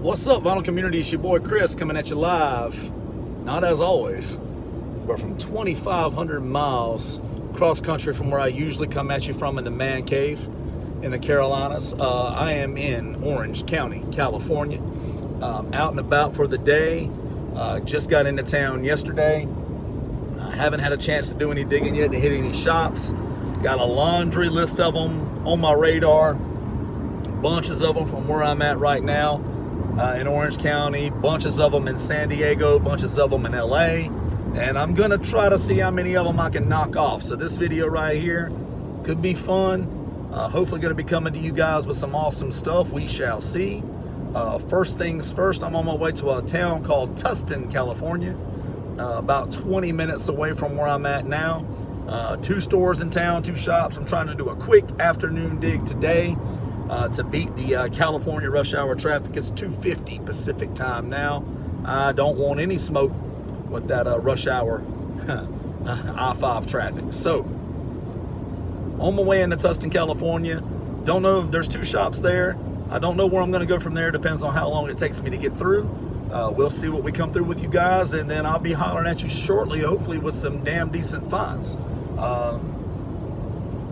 What's up, vinyl community? It's your boy Chris coming at you live, not as always, but from 2,500 miles cross country from where I usually come at you from in the man cave in the Carolinas. I am in Orange County, California, out and about for the day. Just got into town yesterday. I haven't had a chance to do any digging yet, to hit any shops. Got a laundry list of them on my radar, bunches of them from where I'm at right now. In Orange County, bunches of them in San Diego, bunches of them in LA, and I'm gonna try to see how many of them I can knock off. So this video right here could be fun. Hopefully gonna be coming to you guys with some awesome stuff. We shall see. First things first, I'm on my way to a town called Tustin, California, about 20 minutes away from where I'm at now. 2 stores in town, 2 shops. I'm trying to do a quick afternoon dig today. To beat the California rush hour traffic. It's 2:50 Pacific time now. I don't want any smoke with that rush hour I-5 traffic. So, on my way into Tustin, California. Don't know, there's 2 shops there. I don't know where I'm going to go from there. Depends on how long it takes me to get through. We'll see what we come through with you guys, and then I'll be hollering at you shortly, hopefully with some damn decent finds.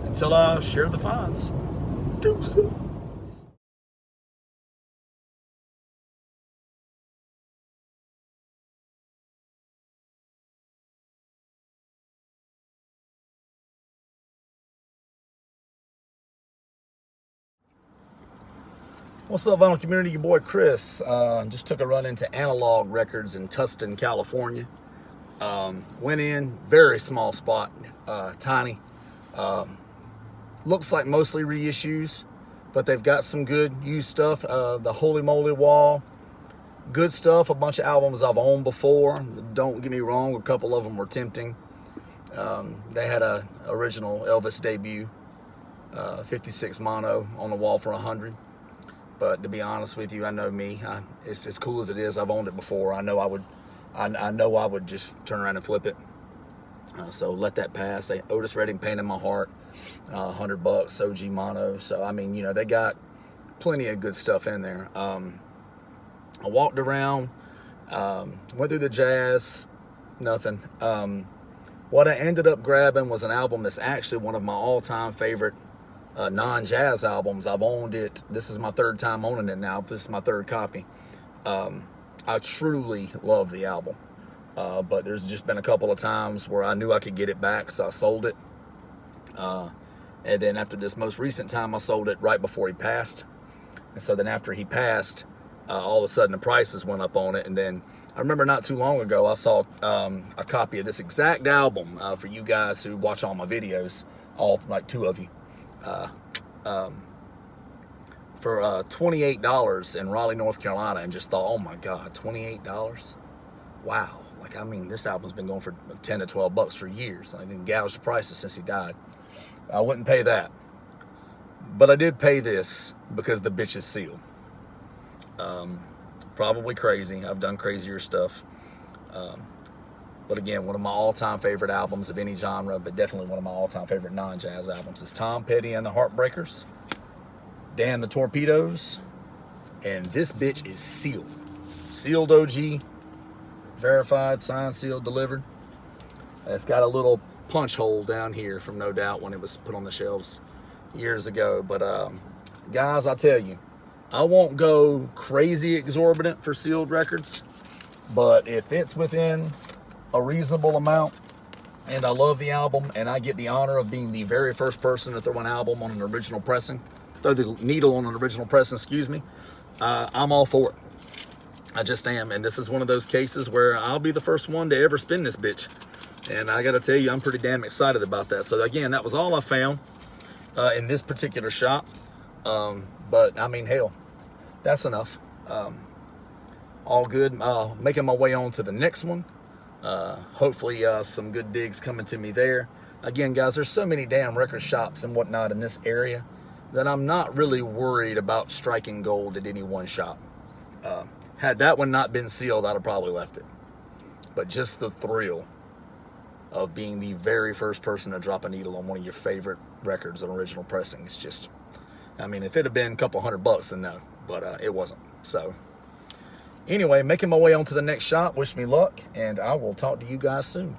Until I share the finds. Deuces. What's up, vinyl community? Your boy Chris. Just took a run into Analog Records in Tustin, California. Went in, very small spot, tiny. Looks like mostly reissues, but they've got some good used stuff. The Holy Moly wall, good stuff. A bunch of albums I've owned before. Don't get me wrong, a couple of them were tempting. They had a original Elvis debut, 56 mono on the wall for 100. But to be honest with you, I know me. It's as cool as it is. I've owned it before. I know I would just turn around and flip it. So let that pass. Otis Redding painted my heart. $100 OG mono. So I mean, you know, they got plenty of good stuff in there. I walked around, went through the jazz, nothing. What I ended up grabbing was an album that's actually one of my all-time favorite non-jazz albums. I've owned it. This is my 3rd time owning it now. This is my 3rd copy. I truly love the album, but there's just been a couple of times where I knew I could get it back, so I sold it. And then after this most recent time, I sold it right before he passed. And so then after he passed, all of a sudden the prices went up on it. And then I remember not too long ago, I saw a copy of this exact album for you guys who watch all my videos, all like 2 of you. For $28 in Raleigh, North Carolina, and just thought, oh my God, $28? Wow. Like, I mean, this album's been going for 10 to 12 bucks for years. I didn't gouge the prices since he died. I wouldn't pay that. But I did pay this because the bitch is sealed. Probably crazy. I've done crazier stuff. But again, one of my all-time favorite albums of any genre, but definitely one of my all-time favorite non-jazz albums is Tom Petty and the Heartbreakers, Dan the Torpedoes, and this bitch is sealed. Sealed OG, verified, signed, sealed, delivered. It's got a little punch hole down here from No Doubt when it was put on the shelves years ago. But guys, I tell you, I won't go crazy exorbitant for sealed records, but if it's within a reasonable amount, and I love the album, and I get the honor of being the very first person to throw an album on an original pressing, throw the needle on an original pressing, excuse me, I'm all for it. I just am, and this is one of those cases where I'll be the first one to ever spin this bitch, and I gotta tell you, I'm pretty damn excited about that. So again, that was all I found in this particular shop, but I mean, hell, that's enough. All good. Making my way on to the next one. Hopefully some good digs coming to me there. Again, guys, there's so many damn record shops and whatnot in this area that I'm not really worried about striking gold at any one shop. Had that one not been sealed, I'd have probably left it. But just the thrill of being the very first person to drop a needle on one of your favorite records on original pressing is just, I mean, if it had been a couple $100, then no, but it wasn't. So Anyway, making my way on to the next shop. Wish me luck, and I will talk to you guys soon.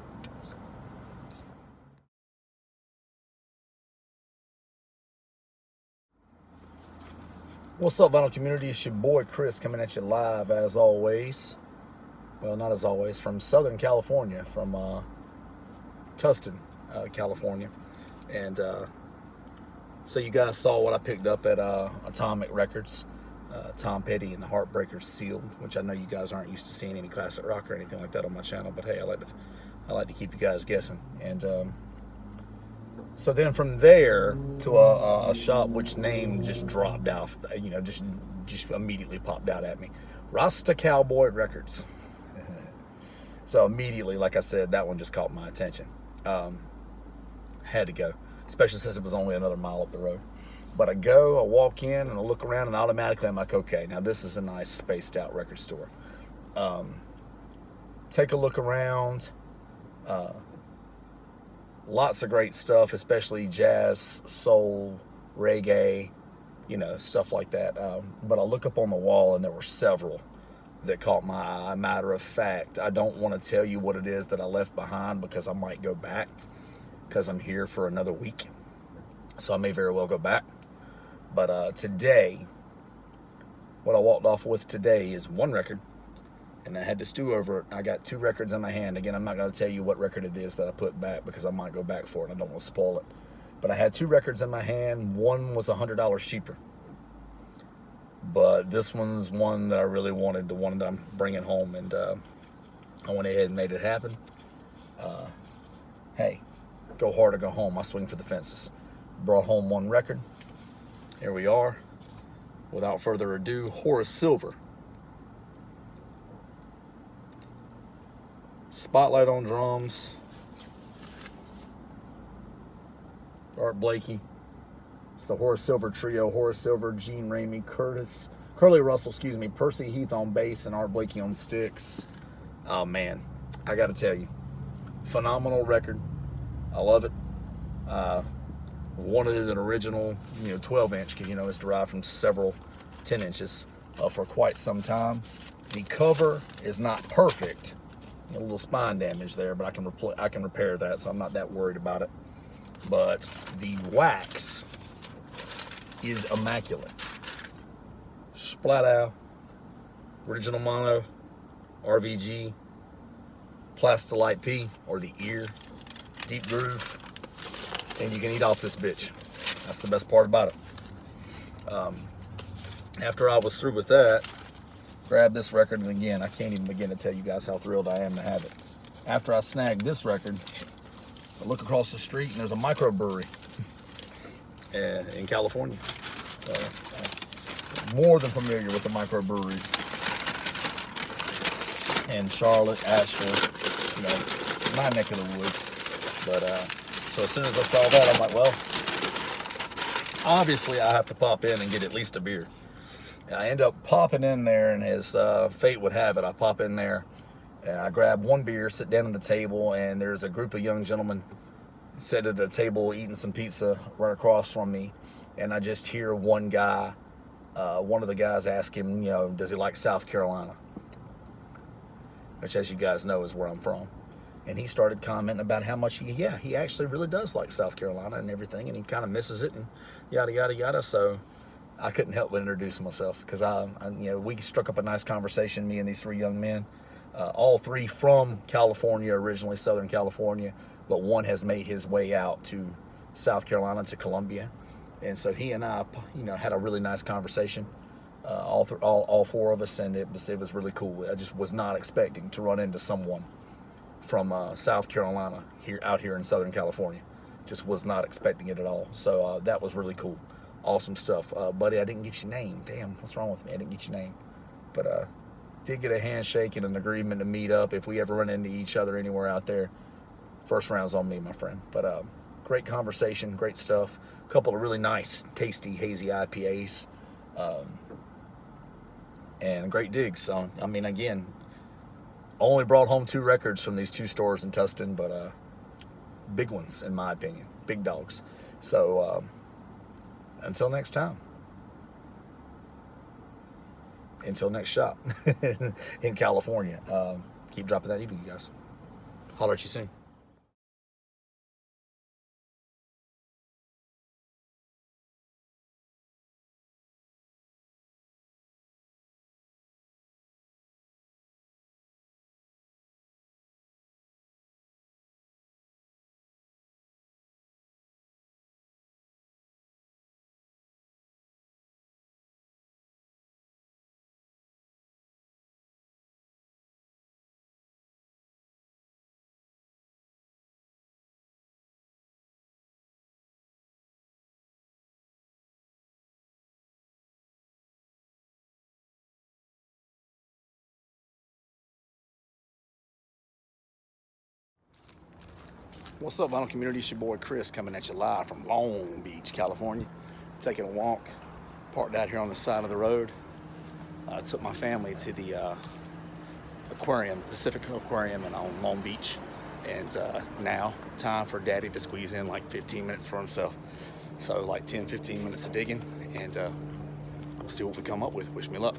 What's up, vinyl community? It's your boy Chris coming at you live as always. Well, not as always, from Southern California, from Tustin, California. And so you guys saw what I picked up at Atomic Records. Tom Petty and the Heartbreakers sealed, which I know you guys aren't used to seeing any classic rock or anything like that on my channel, but hey, I like to keep you guys guessing. And so then from there to a shop which name just dropped out, you know, just immediately popped out at me. Rasta Cowboy Records. So immediately, like I said, that one just caught my attention. Had to go, especially since it was only another mile up the road. But I go, I walk in, and I look around, and automatically I'm like, okay, now this is a nice spaced out record store. Take a look around. Lots of great stuff, especially jazz, soul, reggae, you know, stuff like that. But I look up on the wall, and there were several that caught my eye. Matter of fact, I don't want to tell you what it is that I left behind because I might go back because I'm here for another week. So I may very well go back. But today, what I walked off with today is one record, and I had to stew over it. I got two records in my hand. Again, I'm not going to tell you what record it is that I put back because I might go back for it, and I don't want to spoil it. But I had two records in my hand. One was $100 cheaper. But this one's one that I really wanted, the one that I'm bringing home, and I went ahead and made it happen. Hey, go hard or go home. I swing for the fences. Brought home one record. Here we are. Without further ado, Horace Silver. Spotlight on drums. Art Blakey. It's the Horace Silver Trio. Horace Silver, Gene Ramey, Curly Russell, Percy Heath on bass, and Art Blakey on sticks. Oh man, I gotta tell you, phenomenal record. I love it. Wanted an original, 12-inch, because it's derived from several 10 inches for quite some time. The cover is not perfect. A little spine damage there, but I can repair that, so I'm not that worried about it. But the wax is immaculate. Splat out, original mono, RVG, Plastilite P, or the ear, deep groove, and you can eat off this bitch. That's the best part about it. After I was through with that, grabbed this record, and again, I can't even begin to tell you guys how thrilled I am to have it. After I snagged this record, I look across the street, and there's a microbrewery in California. I'm more than familiar with the microbreweries in Charlotte, Asheville, my neck of the woods. But so as soon as I saw that, I'm like, well, obviously I have to pop in and get at least a beer. And I end up popping in there, and as fate would have it, I pop in there, and I grab one beer, sit down at the table, and there's a group of young gentlemen sitting at a table eating some pizza right across from me, and I just hear one guy, one of the guys ask him, does he like South Carolina? Which, as you guys know, is where I'm from. And he started commenting about how much he actually really does like South Carolina and everything, and he kind of misses it and yada, yada, yada. So I couldn't help but introduce myself because we struck up a nice conversation, me and these three young men, all three from California originally, Southern California, but one has made his way out to South Carolina, to Columbia. And so he and I, had a really nice conversation, all four of us, and it was really cool. I just was not expecting to run into someone from South Carolina out here in Southern California. Just was not expecting it at all. So that was really cool. Awesome stuff. Buddy, I didn't get your name. Damn, what's wrong with me? I didn't get your name. But did get a handshake and an agreement to meet up if we ever run into each other anywhere out there. First round's on me, my friend. But great conversation, great stuff. A couple of really nice, tasty, hazy IPAs. And great digs. So, again, only brought home two records from these two stores in Tustin, but big ones, in my opinion. Big dogs. So, until next time, until next shop in California. Keep dropping that needle, you guys. Holler at you soon. What's up, vinyl community? It's your boy Chris coming at you live from Long Beach, California. Taking a walk, parked out here on the side of the road. I took my family to the aquarium, Pacific Aquarium, and on Long Beach. And now, time for Daddy to squeeze in like 15 minutes for himself. So like 10, 15 minutes of digging, and we'll see what we come up with. Wish me luck.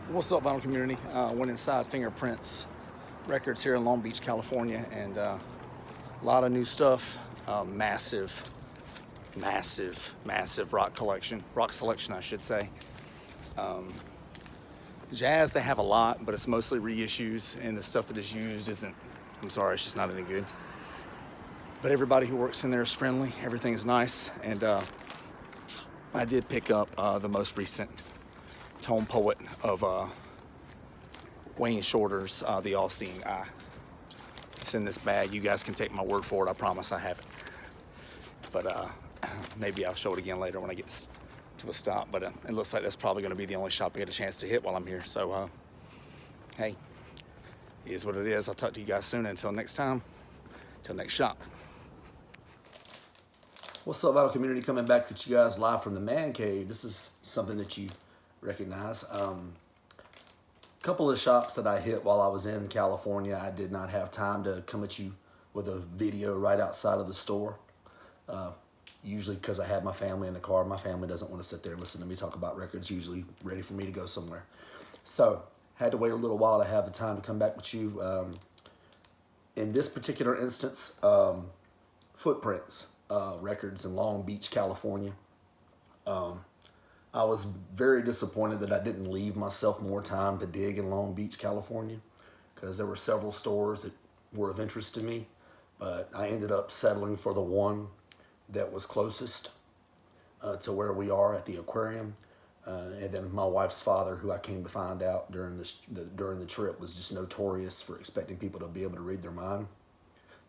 What's up, vinyl community? Went inside Fingerprints Records here in Long Beach, California, and a lot of new stuff. Massive rock selection, I should say. Jazz, they have a lot, but it's mostly reissues, and the stuff that is used isn't, I'm sorry, it's just not any good. But everybody who works in there is friendly, everything is nice, and I did pick up the most recent Tone Poet of Wayne Shorter's The All-Seeing Eye. It's in this bag. You guys can take my word for it. I promise I have it. But maybe I'll show it again later when I get to a stop. But it looks like that's probably going to be the only shop I get a chance to hit while I'm here. So, hey, it is what it is. I'll talk to you guys soon. Until next time, until next shop. What's up, vinyl community? Coming back with you guys live from the man cave. This is something that you recognize. Couple of shops that I hit while I was in California. I did not have time to come at you with a video right outside of the store. Usually because I had my family in the car. My family doesn't want to sit there and listen to me talk about records, usually ready for me to go somewhere. So had to wait a little while to have the time to come back with you. In this particular instance, Footprints Records in Long Beach, California. I was very disappointed that I didn't leave myself more time to dig in Long Beach, California, because there were several stores that were of interest to me, but I ended up settling for the one that was closest to where we are at the aquarium. And then my wife's father, who I came to find out during the trip, was just notorious for expecting people to be able to read their mind,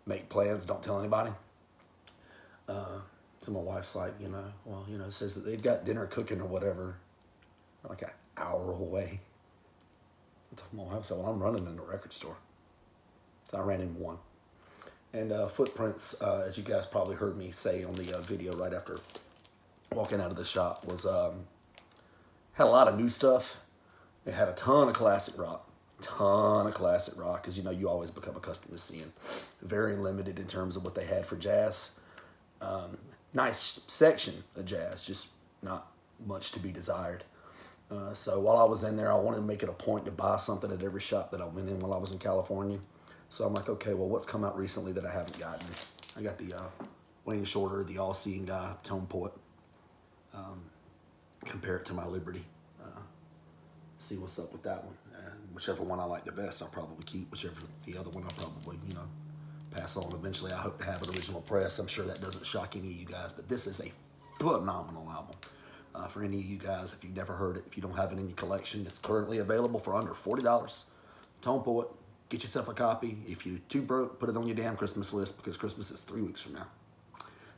make plans, don't tell anybody. So my wife's like, says that they've got dinner cooking or whatever, like an hour away. I told my wife, I said, well, I'm running in a record store. So I ran in one. And Footprints, as you guys probably heard me say on the video right after walking out of the shop, was had a lot of new stuff. It had a ton of classic rock. Because you always become accustomed to seeing. Very limited in terms of what they had for jazz. Nice section of jazz, just not much to be desired. So while I was in there, I wanted to make it a point to buy something at every shop that I went in while I was in California. So I'm like, okay, well, what's come out recently that I haven't gotten? I got the Wayne Shorter, The All-Seeing Eye, Tone Poet. Compare it to my Liberty. See what's up with that one. And whichever one I like the best, I'll probably keep. Whichever the other one, I'll probably, pass on eventually. I hope to have an original press. I'm sure that doesn't shock any of you guys, but this is a phenomenal album. For any of you guys, if you've never heard it, if you don't have it in your collection, it's currently available for under $40. Tone Poet, get yourself a copy. If you're too broke, put it on your damn Christmas list, because Christmas is 3 weeks from now.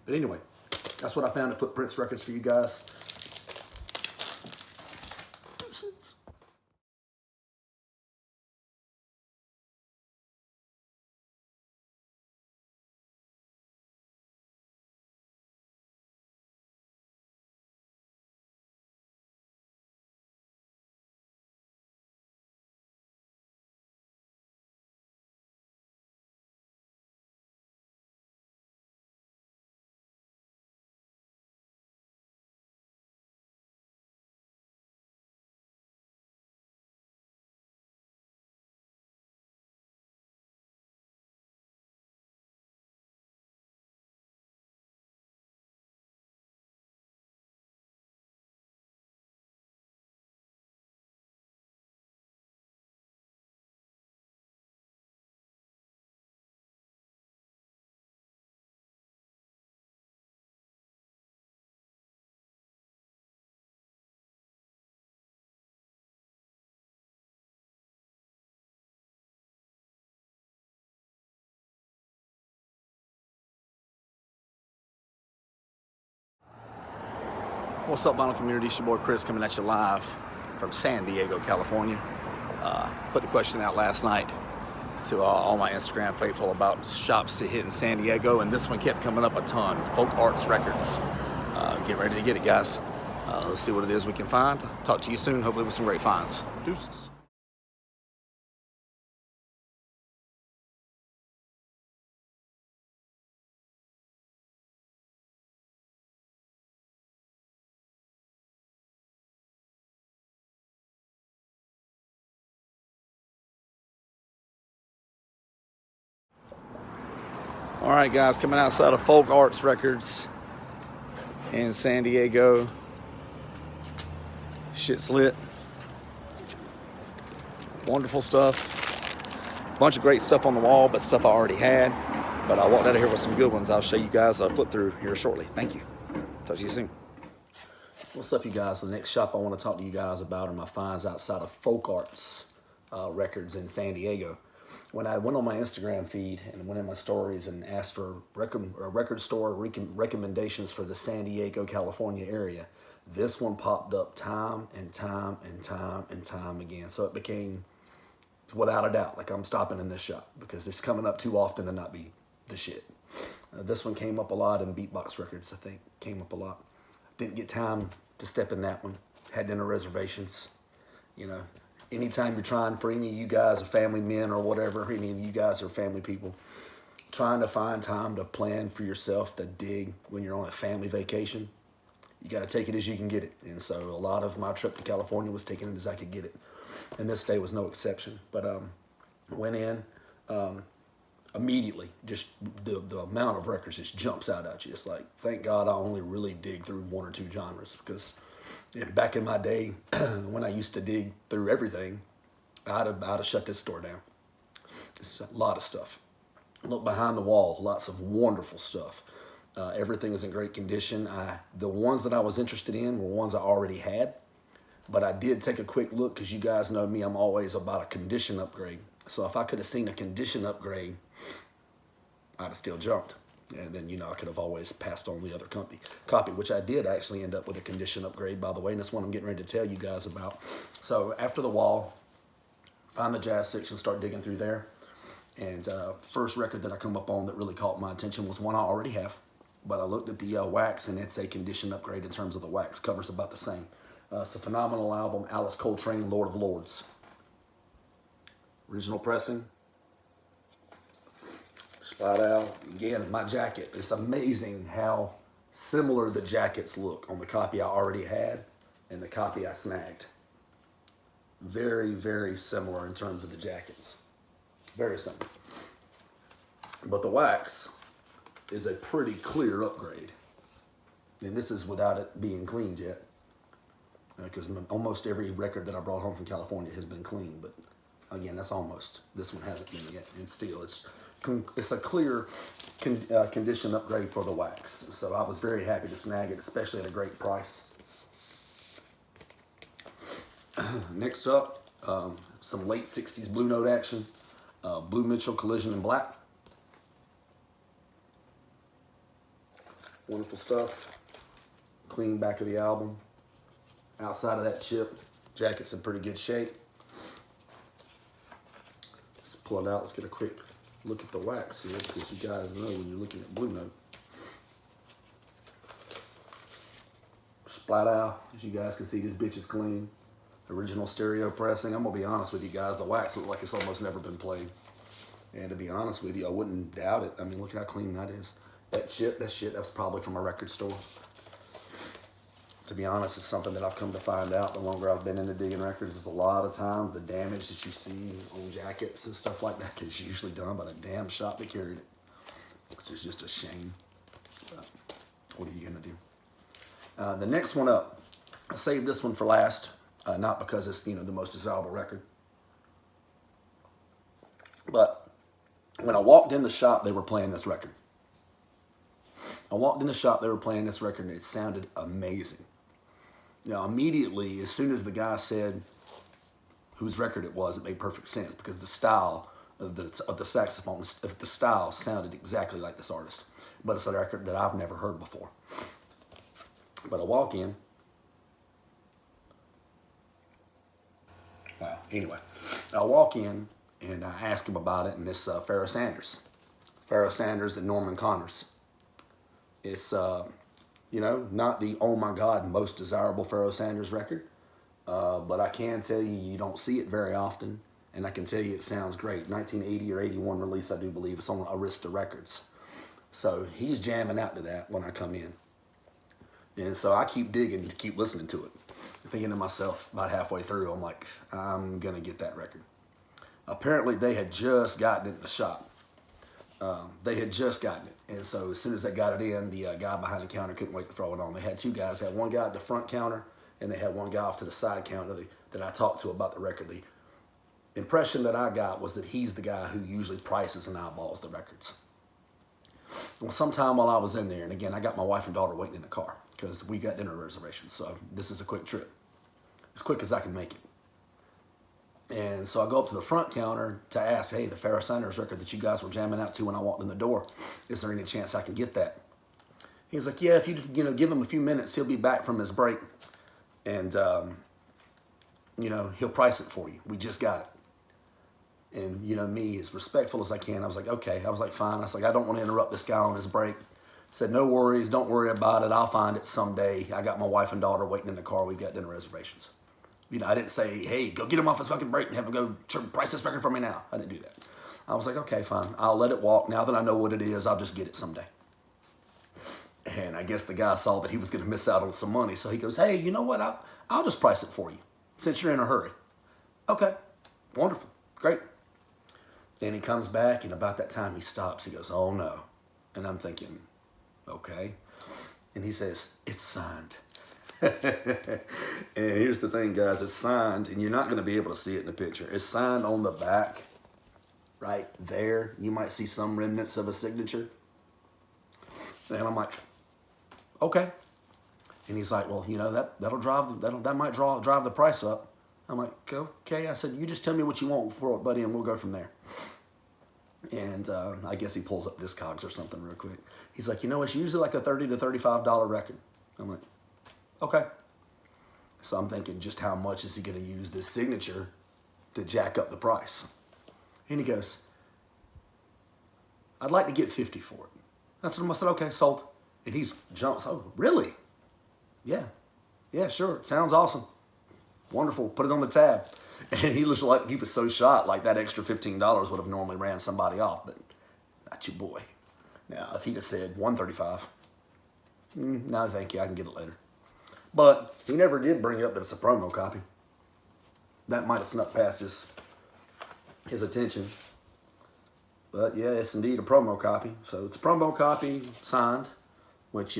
But anyway, that's what I found at Footprints Records for you guys. What's up, vinyl community? It's your boy Chris coming at you live from San Diego, California. Put the question out last night to all my Instagram faithful about shops to hit in San Diego, and this one kept coming up a ton. Fingerprints Records. Get ready to get it, guys. Let's see what it is we can find. Talk to you soon, hopefully with some great finds. Deuces. All right, guys, coming outside of Fingerprints Records in San Diego. Shit's lit. Wonderful stuff. Bunch of great stuff on the wall, but stuff I already had. But I walked out of here with some good ones. I'll show you guys. I'll flip through here shortly. Thank you. Talk to you soon. What's up, you guys? The next shop I want to talk to you guys about are my finds outside of Fingerprints Records in San Diego. When I went on my Instagram feed and went in my stories and asked for record store recommendations for the San Diego, California area, this one popped up time and time and time and time again. So it became, without a doubt, like I'm stopping in this shop because it's coming up too often to not be the shit. This one came up a lot in Beatbox Records, I think. Came up a lot. Didn't get time to step in that one. Had dinner reservations, you know. Anytime you're trying, for any of you guys are family men or whatever, any of you guys are family people, trying to find time to plan for yourself to dig when you're on a family vacation, you got to take it as you can get it. And so a lot of my trip to California was taking it as I could get it. And this day was no exception. But went in immediately, just the amount of records just jumps out at you. It's like, thank God I only really dig through one or two genres, because back in my day, when I used to dig through everything, I'd have shut this store down. It's a lot of stuff. Look behind the wall, lots of wonderful stuff. Everything is in great condition. The ones that I was interested in were ones I already had, but I did take a quick look because you guys know me, I'm always about a condition upgrade. So if I could have seen a condition upgrade, I'd have still jumped. And then, you know, I could have always passed on the other copy, which I did actually end up with a condition upgrade, by the way, and that's one I'm getting ready to tell you guys about. So after the wall, find the jazz section, start digging through there. And first record that I come up on that really caught my attention was one I already have. But I looked at the wax, and it's a condition upgrade in terms of the wax. Cover's about the same. It's a phenomenal album, Alice Coltrane, Lord of Lords. Original pressing. Spot out. Again, my jacket. It's amazing how similar the jackets look on the copy I already had and the copy I snagged. Very, very similar in terms of the jackets. Very similar. But the wax is a pretty clear upgrade. And this is without it being cleaned yet. Because almost every record that I brought home from California has been cleaned. But again, that's almost. This one hasn't been yet. And still, it's a clear condition upgrade for the wax. So I was very happy to snag it, especially at a great price. Next up, some late 60s Blue Note action. Blue Mitchell Collision in Black. Wonderful stuff. Clean back of the album. Outside of that chip, jacket's in pretty good shape. Let's pull it out. Let's get a quick look at the wax here, because you guys know when you're looking at Blue Note. Splat out, as you guys can see, this bitch is clean. Original stereo pressing. I'm gonna be honest with you guys, the wax looks like it's almost never been played. And to be honest with you, I wouldn't doubt it. I mean, look at how clean that is. That shit, that's probably from a record store. To be honest, it's something that I've come to find out the longer I've been into digging records is a lot of times the damage that you see on jackets and stuff like that is usually done by the damn shop that carried it, which is just a shame. But what are you gonna do? The next one up, I saved this one for last, not because it's, you know, the most desirable record, but when I walked in the shop, they were playing this record. I walked in the shop, they were playing this record, and it sounded amazing. Now, immediately, as soon as the guy said whose record it was, it made perfect sense, because the style of the saxophone, the style sounded exactly like this artist. But it's a record that I've never heard before. But I walk in, Wow. Anyway, I walk in and I ask him about it, and it's Pharoah Sanders and Norman Connors. It's you know, not the oh my god most desirable Pharoah Sanders record, but I can tell you don't see it very often, and I can tell you it sounds great. 1980 or 81 release, I do believe. It's on Arista Records. So he's jamming out to that when I come in. And so I keep digging, keep listening to it. Thinking to myself about halfway through, I'm like, I'm going to get that record. Apparently they had just gotten it in the shop. They had just gotten it. And so as soon as they got it in, the guy behind the counter couldn't wait to throw it on. They had two guys. They had one guy at the front counter, and they had one guy off to the side counter that I talked to about the record. The impression that I got was that he's the guy who usually prices and eyeballs the records. Well, sometime while I was in there, and again, I got my wife and daughter waiting in the car because we got dinner reservations, so this is a quick trip. As quick as I can make it. And so I go up to the front counter to ask, hey, the Pharoah Sanders record that you guys were jamming out to when I walked in the door, is there any chance I can get that? He's like, yeah, if you give him a few minutes, he'll be back from his break, and he'll price it for you. We just got it. And, me, as respectful as I can, I was like, okay. I was like, fine. I was like, I don't want to interrupt this guy on his break. I said, no worries. Don't worry about it. I'll find it someday. I got my wife and daughter waiting in the car. We've got dinner reservations. I didn't say, hey, go get him off his fucking break and have him go price this record for me now. I didn't do that. I was like, okay, fine. I'll let it walk. Now that I know what it is, I'll just get it someday. And I guess the guy saw that he was going to miss out on some money. So he goes, hey, you know what? I'll just price it for you since you're in a hurry. Okay. Wonderful. Great. Then he comes back, and about that time he stops. He goes, oh, no. And I'm thinking, okay. And he says, it's signed. And here's the thing, guys. It's signed, and you're not going to be able to see it in the picture. It's signed on the back right there. You might see some remnants of a signature. And I'm like, okay. And he's like, well, that might drive the price up. I'm like, okay. I said, you just tell me what you want for it, buddy, and we'll go from there. And I guess he pulls up Discogs or something real quick. He's like, it's usually like a $30 to $35 record. I'm like, okay. So I'm thinking, just how much is he going to use this signature to jack up the price? And he goes, I'd like to get $50 for it. That's what I said, okay, sold. And he jumps, oh, really? Yeah, sure, it sounds awesome. Wonderful, put it on the tab. And he was like, he was so shocked, like that extra $15 would have normally ran somebody off, but not your boy. Now, if he'd have said $135, no, thank you, I can get it later. But he never did bring up that it's a promo copy. That might have snuck past his attention. But yeah, it's indeed a promo copy. So it's a promo copy, signed, which,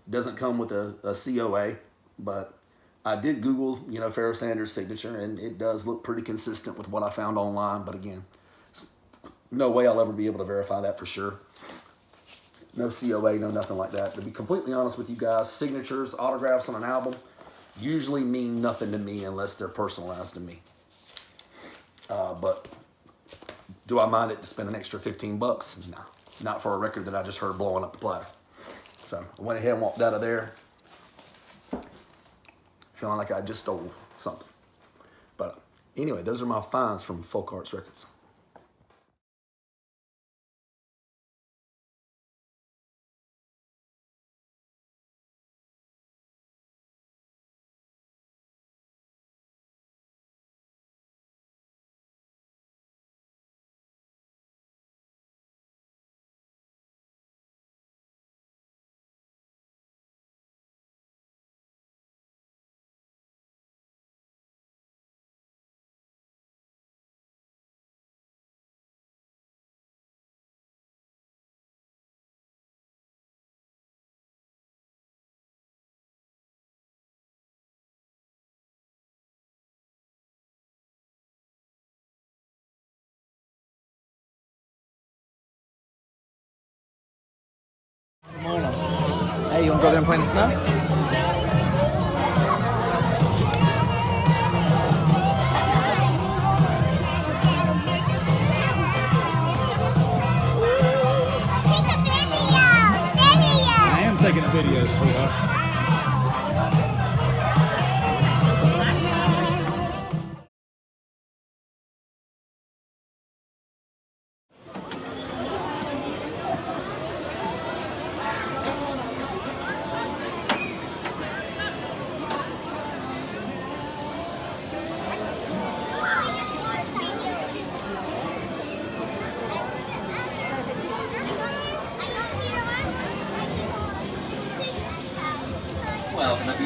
doesn't come with a COA, but I did Google, Pharoah Sanders' signature, and it does look pretty consistent with what I found online. But again, no way I'll ever be able to verify that for sure. No COA, no nothing like that. To be completely honest with you guys, signatures, autographs on an album usually mean nothing to me unless they're personalized to me. But do I mind it to spend an extra $15? No, not for a record that I just heard blowing up the platter. So I went ahead and walked out of there feeling like I just stole something. But anyway, those are my finds from Folk Arts Records. Hey, you wanna go there and play in the snow? I am taking a video, sweetheart.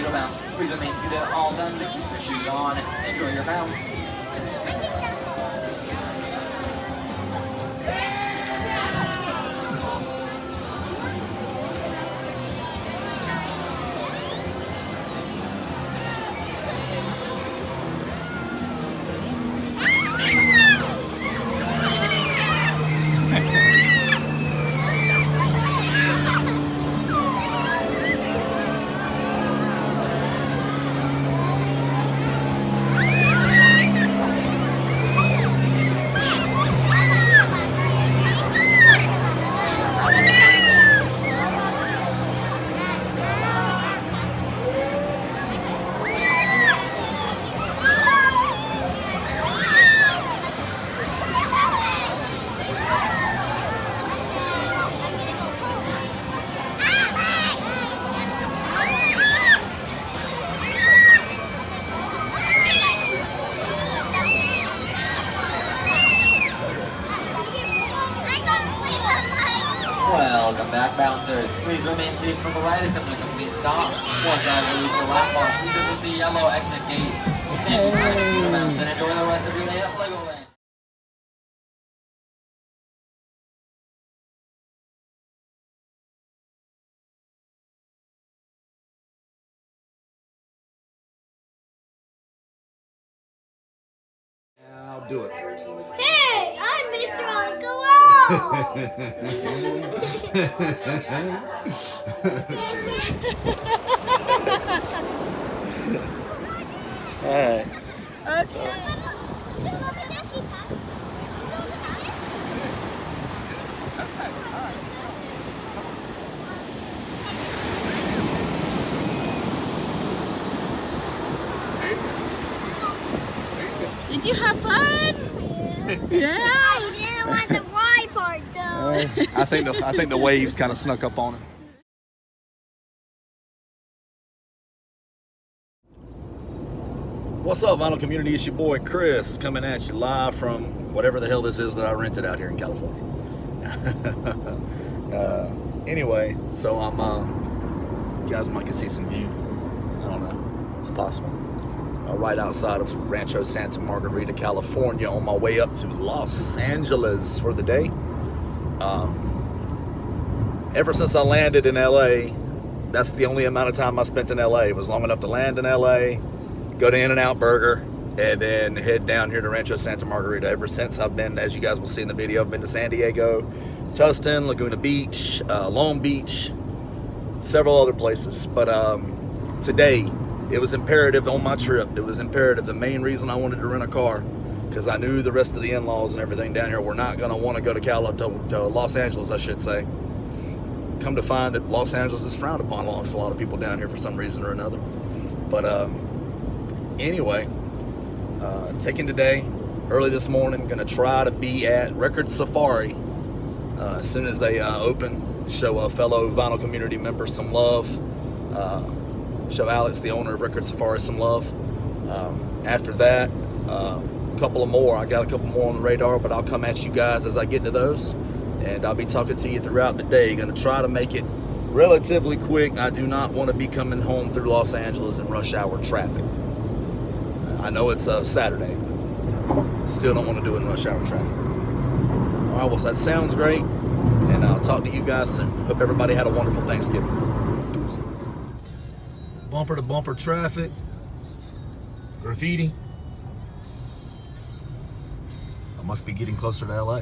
go bounce. Please remain seated at all times. Keep your shoes on. Enjoy your bounce. Welcome back, bouncers. Please remain seated for the right until the complete stop. Once I release the lap bar, please visit the yellow exit gate. Thank you for the bounce and enjoy the rest of your day at Legoland. I'll do it. Hey, I'm Mr. Uncle All right. Did you have fun? Yeah. I didn't want the ride part though. I think the waves kind of snuck up on it. What's up, Vinyl Community? It's your boy Chris coming at you live from whatever the hell this is that I rented out here in California. Anyway, so I'm you guys might can see some view. I don't know, it's possible. Right outside of Rancho, Santa Margarita, California, on my way up to Los Angeles for the day. Ever since I landed in LA, that's the only amount of time I spent in LA. It was long enough to land in LA, go to In-N-Out Burger, and then head down here to Rancho, Santa Margarita. Ever since I've been, as you guys will see in the video, I've been to San Diego, Tustin, Laguna Beach, Long Beach, several other places. But today, it was imperative on my trip. It was imperative. The main reason I wanted to rent a car, because I knew the rest of the in-laws and everything down here were not going to want to go to Los Angeles, I should say. Come to find that Los Angeles is frowned upon amongst a lot of people down here for some reason or another. But anyway, taking today, early this morning, going to try to be at Record Safari as soon as they open. Show a fellow Vinyl Community member some love. Show Alex, the owner of Record Safari, some love. After that, couple of more. I got a couple more on the radar, but I'll come at you guys as I get to those. And I'll be talking to you throughout the day. Going to try to make it relatively quick. I do not want to be coming home through Los Angeles in rush hour traffic. I know it's Saturday, but still don't want to do it in rush hour traffic. All right, well, that sounds great. And I'll talk to you guys soon. Hope everybody had a wonderful Thanksgiving. Bumper to bumper traffic, graffiti. I must be getting closer to LA.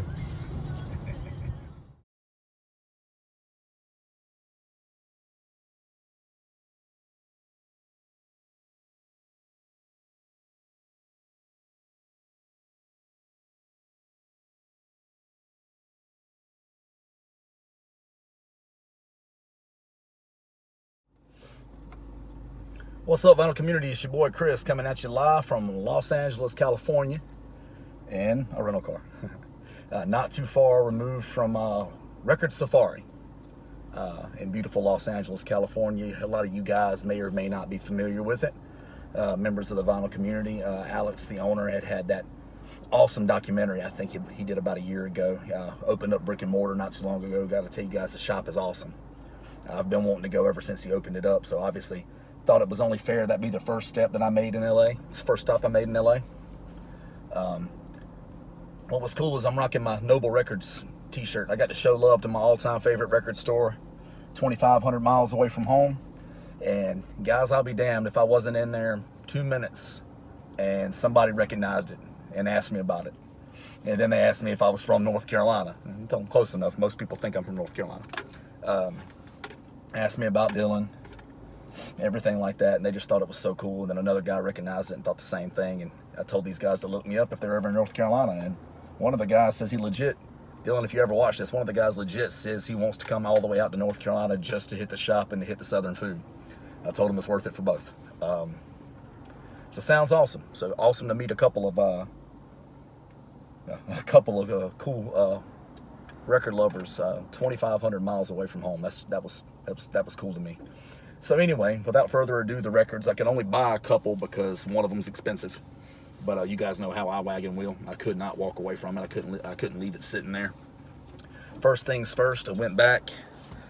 What's up, Vinyl Community? It's your boy Chris coming at you live from Los Angeles, California, in a rental car. Not too far removed from Record Safari in beautiful Los Angeles, California. A lot of you guys may or may not be familiar with it. Members of the Vinyl Community. Alex, the owner, had that awesome documentary. I think he did about a year ago. Opened up brick and mortar not too long ago. Got to tell you guys, the shop is awesome. I've been wanting to go ever since he opened it up, so obviously thought it was only fair that'd be the first step that I made in LA. First stop I made in LA. What was cool was I'm rocking my Noble Records t-shirt. I got to show love to my all-time favorite record store, 2,500 miles away from home. And guys, I'll be damned if I wasn't in there 2 minutes and somebody recognized it and asked me about it. And then they asked me if I was from North Carolina. I'm close enough. Most people think I'm from North Carolina. Asked me about Dylan, everything like that, and they just thought it was so cool. And then another guy recognized it and thought the same thing. And I told these guys to look me up if they're ever in North Carolina. And one of the guys says he legit, Dylan, if you ever watch this, one of the guys legit says he wants to come all the way out to North Carolina just to hit the shop and to hit the Southern food. I told him it's worth it for both. So sounds awesome. So awesome to meet a couple of cool record lovers, 2,500 miles away from home. That was cool to me. So anyway, without further ado, the records, I can only buy a couple because one of them's expensive. But you guys know how I wagon wheel. I could not walk away from it. I couldn't leave it sitting there. First things first, I went back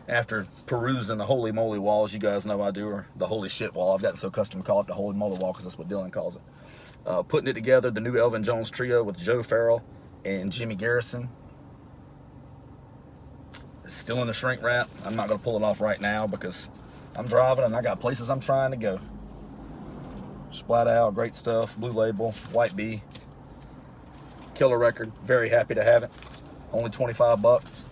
after perusing the holy moly walls. You guys know I do, or the holy shit wall. I've gotten so custom to call it the holy moly wall because that's what Dylan calls it. Putting it together, the new Elvin Jones trio with Joe Farrell and Jimmy Garrison. It's still in the shrink wrap. I'm not going to pull it off right now because I'm driving and I got places I'm trying to go. Splat out, great stuff, Blue Label, White Bee. Killer record, very happy to have it. Only 25 bucks,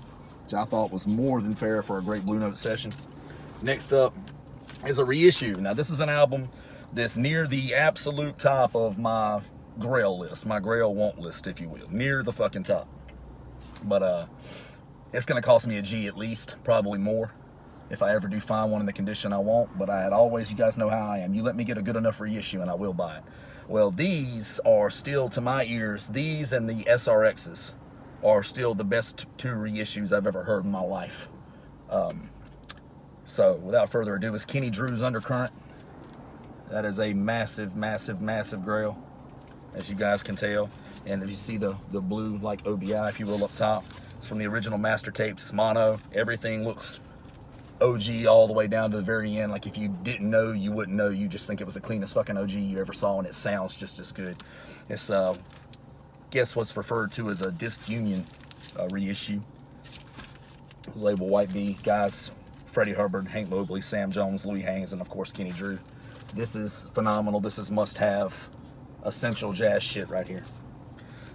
which I thought was more than fair for a great Blue Note session. Next up is a reissue. Now this is an album that's near the absolute top of my Grail list, my Grail want list, if you will, near the fucking top. But it's gonna cost me a G at least, probably more, if I ever do find one in the condition I want. But you guys know how I am. You let me get a good enough reissue and I will buy it. Well, these are still, to my ears, these and the SRXs are still the best two reissues I've ever heard in my life. So without further ado, it's Kenny Drew's Undercurrent. That is a massive, massive, massive Grail, as you guys can tell. And if you see the blue, like OBI, if you will, up top, it's from the original master tapes. It's mono. Everything looks OG all the way down to the very end. Like if you didn't know, you wouldn't know. You just think it was the cleanest fucking OG you ever saw, and it sounds just as good. It's guess what's referred to as a disc union reissue. Label White Bee, guys, Freddie Hubbard, Hank Mobley, Sam Jones, Louis Haynes, and of course Kenny Drew. This is phenomenal. This is must-have, essential jazz shit right here.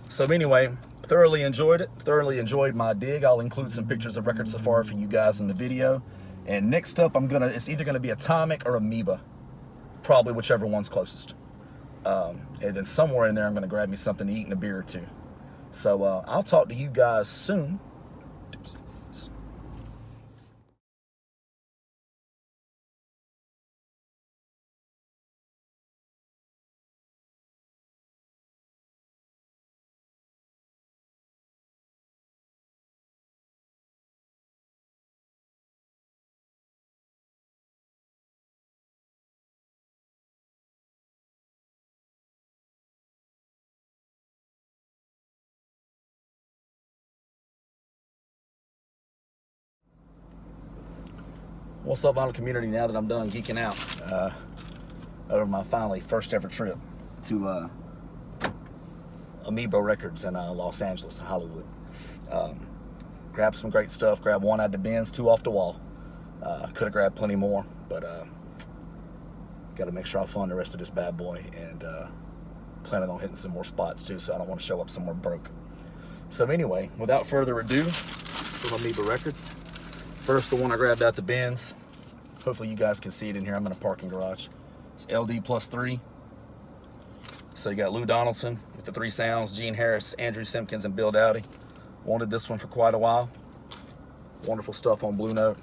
So anyway, thoroughly enjoyed it. Thoroughly enjoyed my dig. I'll include some pictures of Record Safari for you guys in the video. And next up, it's either gonna be Atomic or Amoeba, probably whichever one's closest. And then somewhere in there, I'm gonna grab me something to eat and a beer or two. So I'll talk to you guys soon. What's up, vinyl community? Now that I'm done geeking out over my finally first ever trip to Amoeba Records in Los Angeles, Hollywood. Grabbed some great stuff. Grabbed one out the bins, two off the wall. Could have grabbed plenty more, but got to make sure I fund the rest of this bad boy, and planning on hitting some more spots too, so I don't want to show up somewhere broke. So anyway, without further ado, from Amoeba Records. First, the one I grabbed out the bins. Hopefully you guys can see it in here. I'm in a parking garage. It's LD+3. So you got Lou Donaldson with the 3 sounds, Gene Harris, Andrew Simpkins, and Bill Dowdy. Wanted this one for quite a while. Wonderful stuff on Blue Note.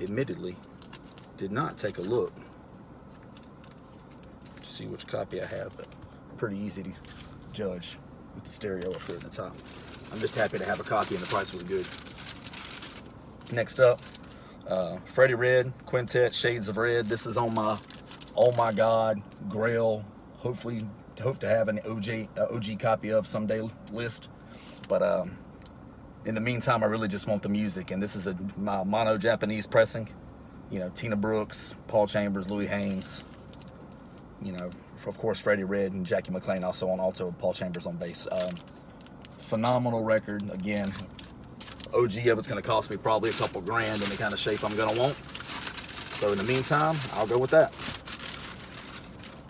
Admittedly, did not take a look to see which copy I have, but pretty easy to judge with the stereo up there at the top. I'm just happy to have a copy and the price was good. Next up, Freddie Red, Quintet, Shades of Red. This is on my, oh my God, Grail. Hope to have an OG copy of someday list. But in the meantime, I really just want the music. And this is my mono Japanese pressing. You know, Tina Brooks, Paul Chambers, Louis Haynes. You know, of course, Freddie Redd and Jackie McLean also on alto, Paul Chambers on bass. Phenomenal record. Again, OG of it's going to cost me probably a couple grand in the kind of shape I'm going to want. So in the meantime, I'll go with that.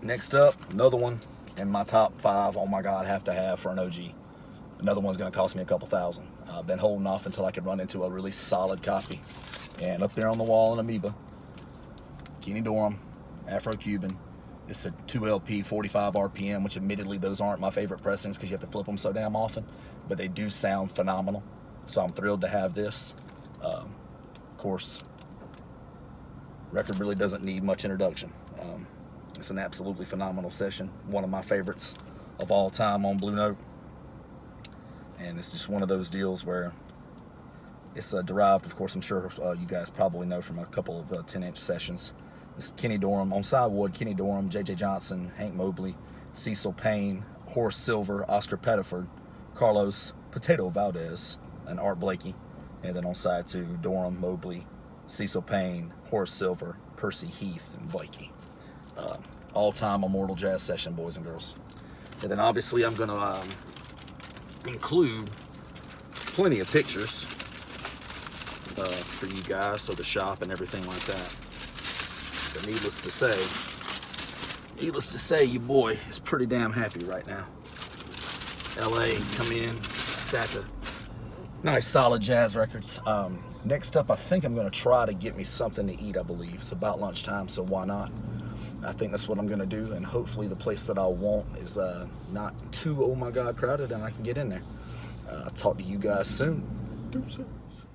Next up, another one in my top 5. Oh my God, have to have for an OG. Another one's going to cost me a couple thousand. I've been holding off until I could run into a really solid copy. And up there on the wall in Amoeba, Kenny Dorham, Afro-Cuban. It's a 2LP, 45 RPM, which admittedly those aren't my favorite pressings because you have to flip them so damn often, but they do sound phenomenal. So I'm thrilled to have this. Of course, record really doesn't need much introduction. It's an absolutely phenomenal session. One of my favorites of all time on Blue Note. And it's just one of those deals where it's derived, of course, I'm sure you guys probably know from a couple of 10-inch sessions. This is Kenny Dorham on Sidewood, Kenny Dorham, J.J. Johnson, Hank Mobley, Cecil Payne, Horace Silver, Oscar Pettiford, Carlos Potato Valdez, and Art Blakey. And then on side 2, Dorham, Mobley, Cecil Payne, Horace Silver, Percy Heath, and Blakey. All-time immortal jazz session, boys and girls. And then obviously I'm going to include plenty of pictures for you guys, so the shop and everything like that. But needless to say, your boy is pretty damn happy right now. LA, come in, stack of nice solid jazz records. Next up, I think I'm going to try to get me something to eat, I believe. It's about lunchtime, so why not? I think that's what I'm going to do, and hopefully the place that I want is not too, oh my God, crowded, and I can get in there. I'll talk to you guys soon. Deuces.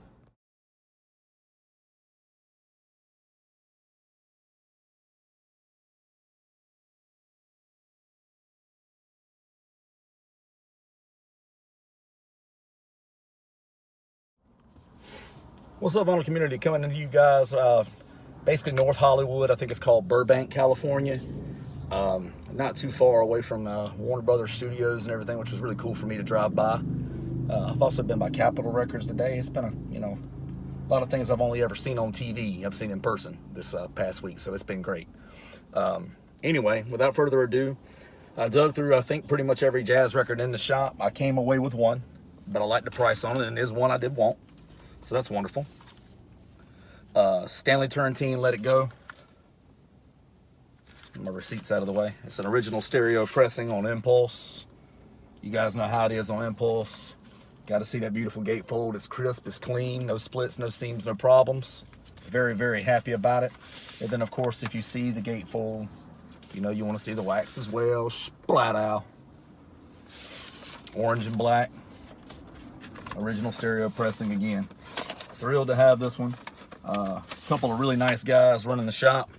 What's up, vinyl community? Coming to you guys, basically North Hollywood. I think it's called Burbank, California. Not too far away from Warner Brothers Studios and everything, which was really cool for me to drive by. I've also been by Capitol Records today. It's been a lot of things I've only ever seen on TV. I've seen in person this past week, so it's been great. Anyway, without further ado, I dug through, I think, pretty much every jazz record in the shop. I came away with one, but I like the price on it, and it is one I did want. So that's wonderful. Stanley Turrentine, Let It Go. My receipt's out of the way. It's an original stereo pressing on Impulse. You guys know how it is on Impulse. Got to see that beautiful gatefold. It's crisp, it's clean, no splits, no seams, no problems. Very, very happy about it. And then, of course, if you see the gatefold, you know you want to see the wax as well. Splat out. Orange and black. Original stereo pressing again. Thrilled to have this one. A couple of really nice guys running the shop.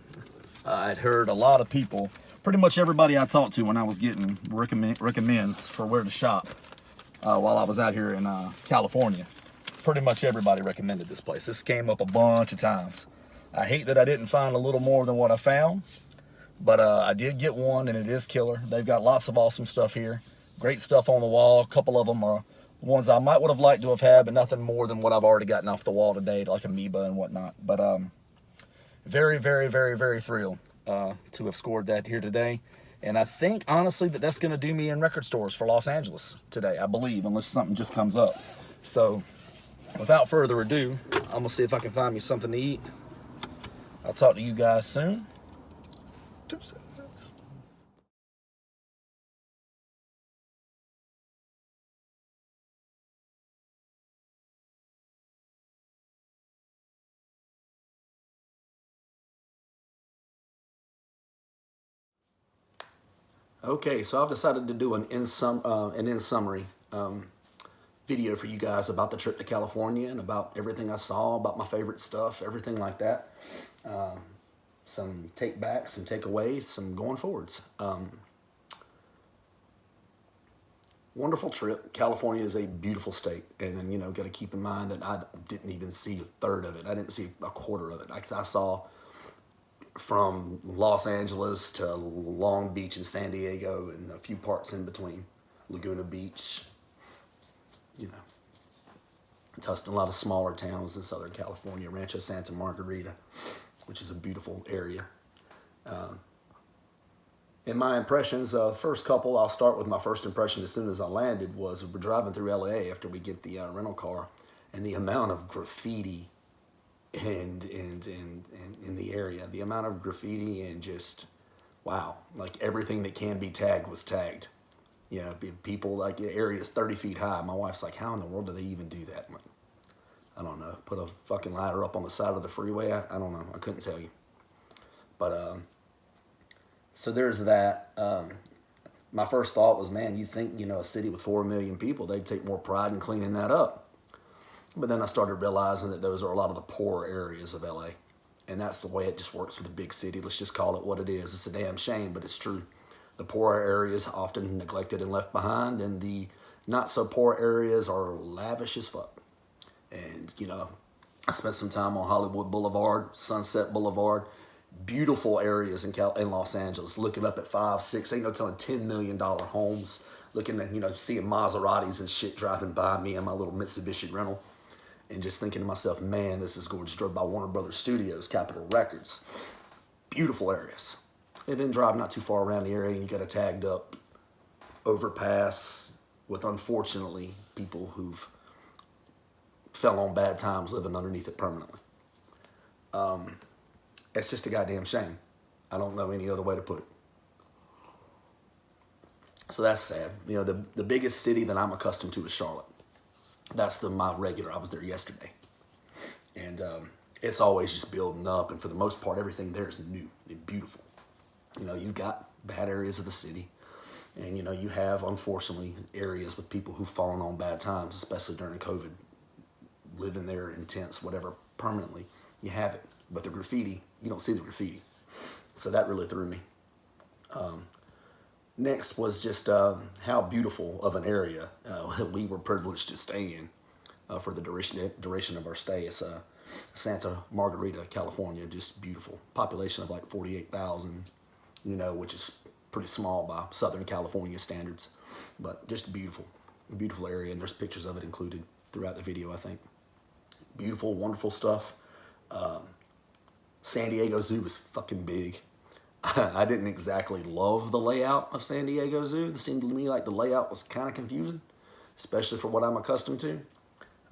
I'd heard a lot of people, pretty much everybody I talked to when I was getting recommends for where to shop while I was out here in California. Pretty much everybody recommended this place. This came up a bunch of times. I hate that I didn't find a little more than what I found, but I did get one, and it is killer. They've got lots of awesome stuff here. Great stuff on the wall. A couple of them are ones I might would have liked to have had, but nothing more than what I've already gotten off the wall today, like Amoeba and whatnot. But very, very, very, very thrilled to have scored that here today. And I think, honestly, that that's going to do me in record stores for Los Angeles today, I believe, unless something just comes up. So, without further ado, I'm going to see if I can find me something to eat. I'll talk to you guys soon. Deuces. Okay, so I've decided to do an in summary video for you guys about the trip to California and about everything I saw, about my favorite stuff, everything like that. Some take backs, some takeaways, some going forwards. Wonderful trip. California is a beautiful state, and then got to keep in mind that I didn't even see a third of it. I didn't see a quarter of it. I saw from Los Angeles to Long Beach and San Diego and a few parts in between. Laguna Beach, Tustin, a lot of smaller towns in Southern California, Rancho, Santa Margarita. which is a beautiful area. In my impressions, first couple, I'll start with my first impression as soon as I landed was we're driving through LA after we get the rental car, and the amount of graffiti and in the area, the amount of graffiti and just, wow, like everything that can be tagged was tagged. You know, people, like, the area is 30 feet high. My wife's like, how in the world do they even do that? I'm like, I don't know. Put a fucking ladder up on the side of the freeway? I don't know. I couldn't tell you. But, so there's that. My first thought was, man, you think, you know, a city with 4 million people, they'd take more pride in cleaning that up. But then I started realizing that those are a lot of the poorer areas of LA. And that's the way it just works with a big city. Let's just call it what it is. It's a damn shame, but it's true. The poorer areas often neglected and left behind, and the not so poor areas are lavish as fuck. And, you know, I spent some time on Hollywood Boulevard, Sunset Boulevard, beautiful areas in Los Angeles, looking up at 5, 6, ain't no telling, $10 million homes, looking at, you know, seeing Maseratis and shit driving by me in my little Mitsubishi rental, and just thinking to myself, man, this is gorgeous. Drove by Warner Brothers Studios, Capitol Records, beautiful areas. And then drive not too far around the area, and you got a tagged up overpass with, unfortunately, people who've fell on bad times living underneath it permanently. It's just a goddamn shame. I don't know any other way to put it. So that's sad. You know, the biggest city that I'm accustomed to is Charlotte. That's my regular. I was there yesterday. And it's always just building up. And for the most part, everything there is new and beautiful. You know, you've got bad areas of the city. And, you know, you have, unfortunately, areas with people who've fallen on bad times, especially during COVID, living there intense, whatever, permanently. You have it. But the graffiti, you don't see the graffiti. So that really threw me. Next was just how beautiful of an area we were privileged to stay in for the duration of our stay. It's Santa Margarita, California, just beautiful. Population of like 48,000, you know, which is pretty small by Southern California standards, but just beautiful, beautiful area. And there's pictures of it included throughout the video, I think. Beautiful, wonderful stuff. San Diego Zoo is fucking big. I didn't exactly love the layout of San Diego Zoo. It seemed to me like the layout was kind of confusing, especially for what I'm accustomed to.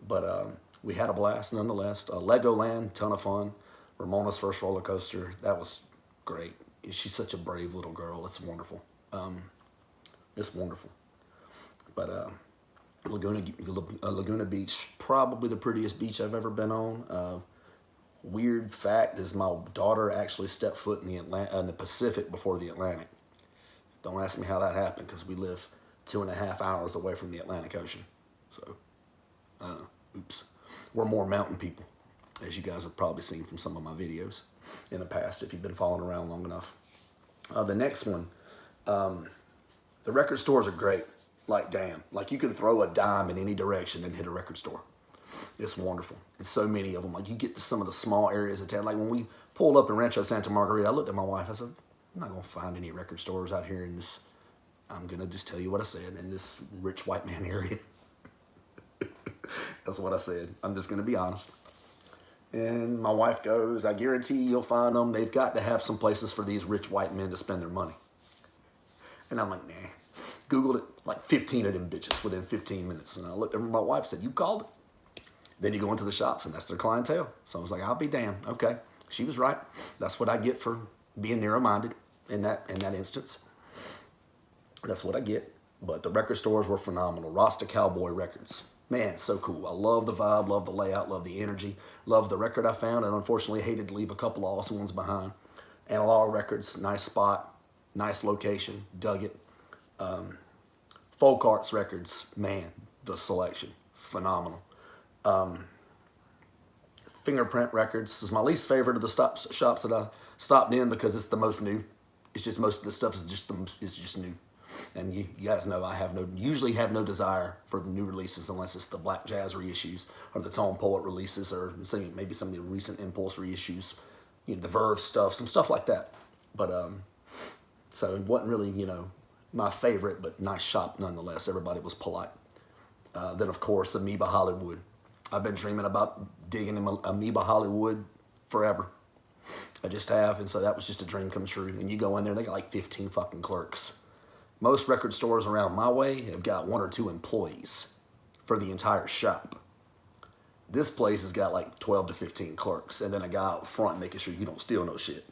But we had a blast nonetheless. Legoland, ton of fun. Ramona's first roller coaster, that was great. She's such a brave little girl. It's wonderful. It's wonderful. But Laguna Beach, probably the prettiest beach I've ever been on. Weird fact is my daughter actually stepped foot in the Pacific before the Atlantic. Don't ask me how that happened, because we live 2.5 hours away from the Atlantic Ocean. So, oops. We're more mountain people, as you guys have probably seen from some of my videos in the past, if you've been following around long enough. The next one, the record stores are great. Like, damn. Like, you can throw a dime in any direction and hit a record store. It's wonderful. And so many of them. Like, you get to some of the small areas of town. Like, when we pulled up in Rancho, Santa Margarita, I looked at my wife. I said, I'm not going to find any record stores out here in this, I'm going to just tell you what I said, in this rich white man area. That's what I said. I'm just going to be honest. And my wife goes, I guarantee you'll find them. They've got to have some places for these rich white men to spend their money. And I'm like, nah. Googled it, like 15 of them bitches within 15 minutes. And I looked at my wife and said, you called it? Then you go into the shops, and that's their clientele. So I was like, I'll be damned. Okay. She was right. That's what I get for being narrow-minded in that instance. That's what I get. But the record stores were phenomenal. Rasta Cowboy Records. Man, so cool. I love the vibe, love the layout, love the energy, love the record I found, and unfortunately hated to leave a couple of awesome ones behind. Analog Records, nice spot, nice location, dug it. Folk Arts Records, man, the selection, phenomenal. Fingerprint Records is my least favorite of the shops that I stopped in, because it's the most new. It's just, most of the stuff is just new. And you guys know I usually have no desire for the new releases unless it's the Black Jazz reissues or the Tone Poet releases, or maybe some of the recent Impulse reissues, you know, the Verve stuff, some stuff like that. But so it wasn't really, you know, my favorite, but nice shop nonetheless. Everybody was polite. Then of course, Amoeba Hollywood. I've been dreaming about digging in Amoeba Hollywood forever. I just have, and so that was just a dream come true. And you go in there, they got like 15 fucking clerks. Most record stores around my way have got 1 or 2 employees for the entire shop. This place has got like 12 to 15 clerks, and then a guy out front making sure you don't steal no shit.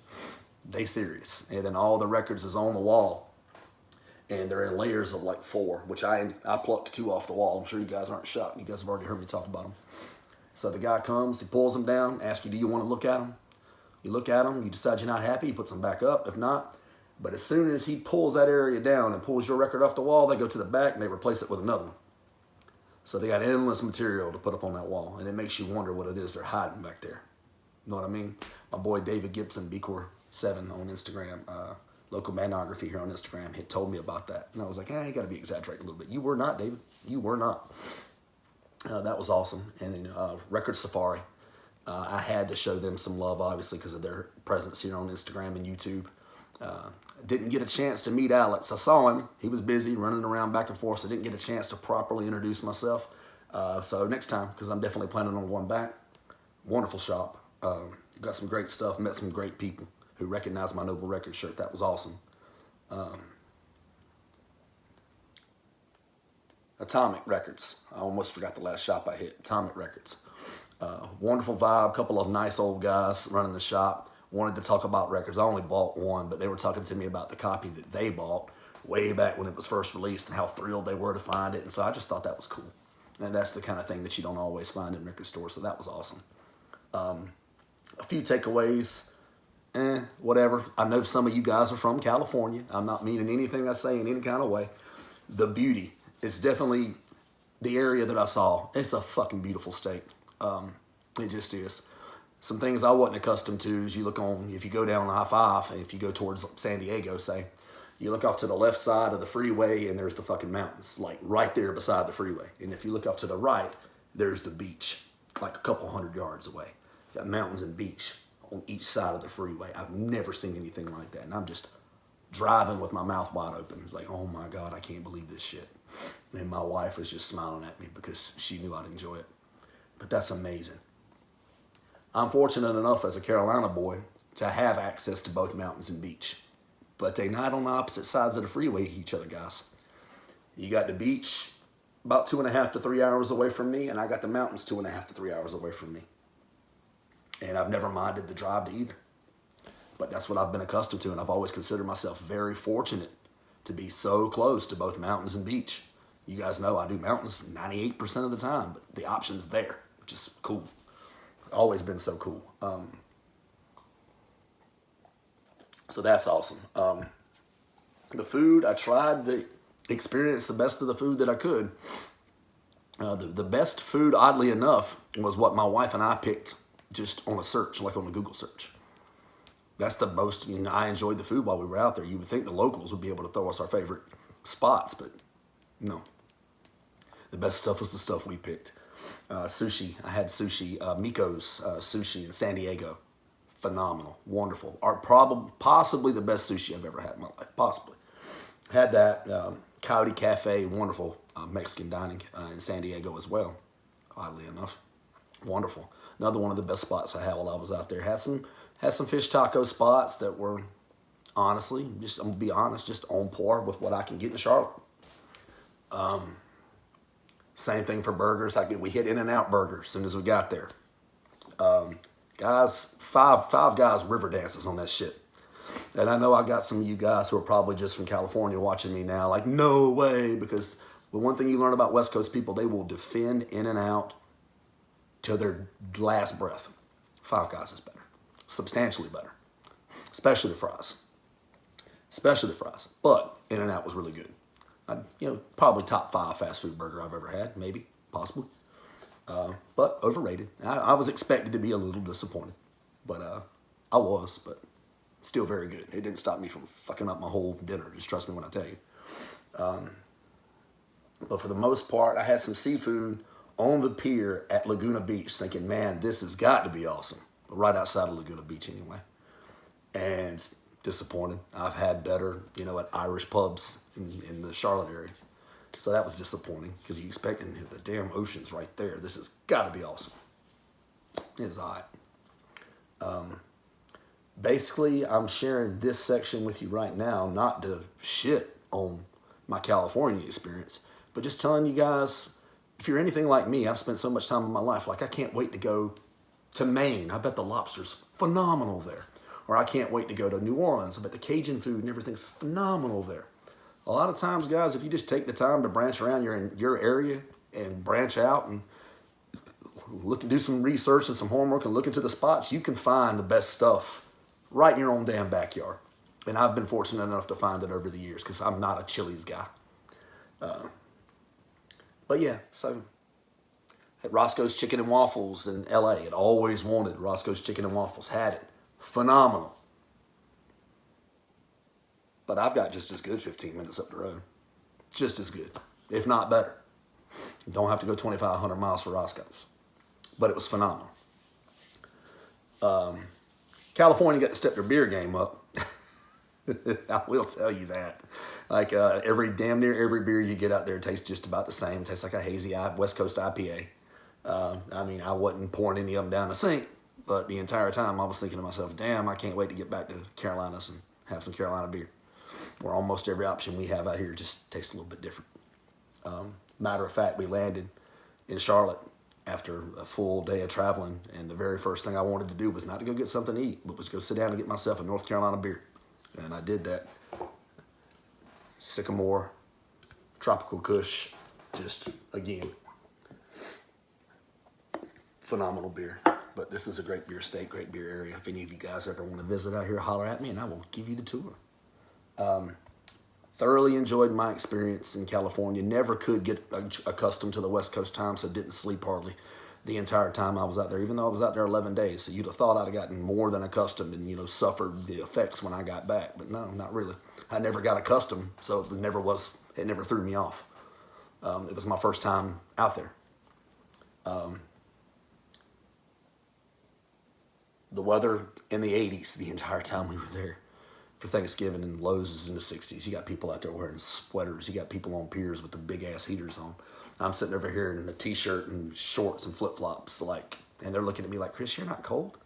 They serious. And then all the records is on the wall, and they're in layers of like 4, which I plucked 2 off the wall. I'm sure you guys aren't shocked. You guys have already heard me talk about them. So the guy comes, he pulls them down, asks you, do you want to look at them? You look at them, you decide you're not happy, he puts them back up. If not, but as soon as he pulls that area down and pulls your record off the wall, they go to the back and they replace it with another one. So they got endless material to put up on that wall, and it makes you wonder what it is they're hiding back there. You know what I mean? My boy David Gibson, BCore7 on Instagram, local manography here on Instagram, had told me about that. And I was like, you got to be exaggerating a little bit. You were not, David. You were not. That was awesome. And then Record Safari. I had to show them some love, obviously, because of their presence here on Instagram and YouTube. Didn't get a chance to meet Alex. I saw him. He was busy running around back and forth, so I didn't get a chance to properly introduce myself. So next time, because I'm definitely planning on going back. Wonderful shop. Got some great stuff. Met some great people who recognized my Noble Record shirt. That was awesome. Atomic Records. I almost forgot the last shop I hit. Atomic Records. Wonderful vibe. Couple of nice old guys running the shop. Wanted to talk about records. I only bought one, but they were talking to me about the copy that they bought way back when it was first released and how thrilled they were to find it. And so I just thought that was cool. And that's the kind of thing that you don't always find in record stores. So that was awesome. A few takeaways. Whatever. I know some of you guys are from California. I'm not meaning anything I say in any kind of way. The beauty. It's definitely the area that I saw. It's a fucking beautiful state. It just is. Some things I wasn't accustomed to is you look on, if you go down I-5, if you go towards San Diego, say, you look off to the left side of the freeway and there's the fucking mountains, like right there beside the freeway. And if you look off to the right, there's the beach, like a couple 100 yards away. You got mountains and beach on each side of the freeway. I've never seen anything like that. And I'm just driving with my mouth wide open. It's like, oh my God, I can't believe this shit. And my wife was just smiling at me because she knew I'd enjoy it. But that's amazing. I'm fortunate enough as a Carolina boy to have access to both mountains and beach. But they're not on the opposite sides of the freeway each other, guys. You got the beach about 2.5 to 3 hours away from me, and I got the mountains 2.5 to 3 hours away from me. And I've never minded the drive to either. But that's what I've been accustomed to, and I've always considered myself very fortunate to be so close to both mountains and beach. You guys know I do mountains 98% of the time, but the option's there, which is cool. Always been so cool. So that's awesome. The food, I tried to experience the best of the food that I could. The best food, oddly enough, was what my wife and I picked just on a search, like on a Google search. That's the most, I enjoyed the food while we were out there. You would think the locals would be able to throw us our favorite spots, but no. The best stuff was the stuff we picked. Sushi, I had sushi, Miko's sushi in San Diego. Phenomenal, wonderful. Possibly the best sushi I've ever had in my life, possibly. Had that, Coyote Cafe, wonderful Mexican dining in San Diego as well, oddly enough. Wonderful. Another one of the best spots I had while I was out there. Had some fish taco spots that were, honestly, I'm gonna be honest, just on par with what I can get in Charlotte. Same thing for burgers. We hit In-N-Out Burger as soon as we got there. Guys, five guys river dances on that shit. And I know I got some of you guys who are probably just from California watching me now, like, no way, because the one thing you learn about West Coast people, they will defend In-N-Out till their last breath. Five Guys is better. Substantially better. Especially the fries. But In-N-Out was really good. Probably top 5 fast food burger I've ever had, maybe, possibly. But overrated. I was expected to be a little disappointed. But I was, but still very good. It didn't stop me from fucking up my whole dinner. Just trust me when I tell you. But for the most part, I had some seafood on the pier at Laguna Beach thinking, man, this has got to be awesome. But right outside of Laguna Beach anyway. And disappointed. I've had better, at Irish pubs in the Charlotte area. So that was disappointing because you expecting the damn ocean's right there. This has got to be awesome. It's all right. basically, I'm sharing this section with you right now, not to shit on my California experience, but just telling you guys, if you're anything like me, I've spent so much time in my life, like I can't wait to go to Maine. I bet the lobster's phenomenal there. Or I can't wait to go to New Orleans. I bet the Cajun food and everything's phenomenal there. A lot of times, guys, if you just take the time to branch around your area and branch out and look and do some research and some homework and look into the spots, you can find the best stuff right in your own damn backyard. And I've been fortunate enough to find it over the years because I'm not a Chili's guy. But yeah, so at Roscoe's Chicken and Waffles in LA, it always wanted Roscoe's Chicken and Waffles. Had it. Phenomenal. But I've got just as good 15 minutes up the road. Just as good, if not better. Don't have to go 2,500 miles for Roscoe's. But it was phenomenal. California got to step their beer game up. I will tell you that. Like damn near every beer you get out there tastes just about the same. It tastes like a hazy West Coast IPA. I mean, I wasn't pouring any of them down the sink, but the entire time I was thinking to myself, damn, I can't wait to get back to Carolinas and have some Carolina beer. Where almost every option we have out here just tastes a little bit different. Matter of fact, we landed in Charlotte after a full day of traveling, and the very first thing I wanted to do was not to go get something to eat, but was go sit down and get myself a North Carolina beer. And I did that. Sycamore, Tropical Kush, just, again, phenomenal beer. But this is a great beer state, great beer area. If any of you guys ever want to visit out here, holler at me and I will give you the tour. Thoroughly enjoyed my experience in California. Never could get accustomed to the West Coast time, so didn't sleep hardly the entire time I was out there, even though I was out there 11 days. So you'd have thought I'd have gotten more than accustomed and, you know, suffered the effects when I got back. But no, not really. I never got accustomed, so it never threw me off. It was my first time out there. The weather in the 80s the entire time we were there. For Thanksgiving, and Lowe's is in the 60s. You got people out there wearing sweaters. You got people on piers with the big ass heaters on. I'm sitting over here in a t-shirt and shorts and flip flops, and they're looking at me like, Chris, you're not cold?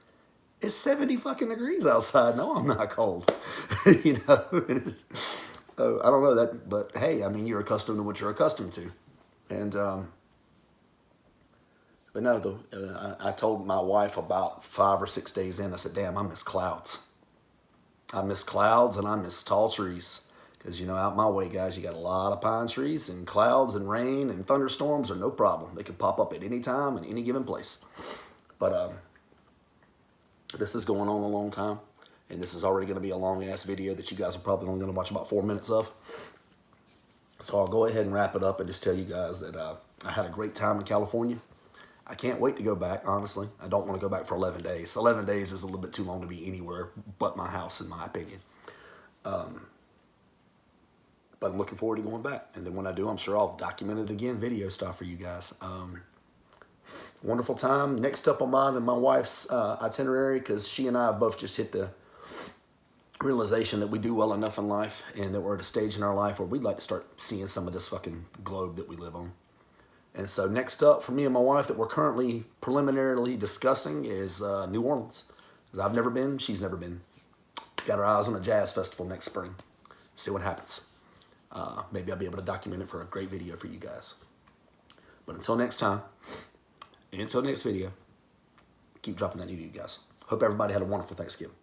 It's 70 fucking degrees outside. No, I'm not cold. You know. So I don't know that, but hey, I mean, you're accustomed to what you're accustomed to, and but no, I told my wife about 5 or 6 days in. I said, damn, I miss clouds. I miss clouds and I miss tall trees. Because, you know, out my way, guys, you got a lot of pine trees, and clouds and rain and thunderstorms are no problem. They can pop up at any time in any given place. But this is going on a long time, and this is already going to be a long-ass video that you guys are probably only going to watch about 4 minutes of. So I'll go ahead and wrap it up and just tell you guys that I had a great time in California. I can't wait to go back, honestly. I don't want to go back for 11 days. 11 days is a little bit too long to be anywhere but my house, in my opinion. But I'm looking forward to going back. And then when I do, I'm sure I'll document it again, video stuff for you guys. Wonderful time. Next up on mine and my wife's itinerary, because she and I have both just hit the realization that we do well enough in life and that we're at a stage in our life where we'd like to start seeing some of this fucking globe that we live on. And so next up for me and my wife that we're currently preliminarily discussing is New Orleans. Because I've never been, she's never been. Got our eyes on a jazz festival next spring. See what happens. Maybe I'll be able to document it for a great video for you guys. But until next time, and until next video, keep dropping that new to you guys. Hope everybody had a wonderful Thanksgiving.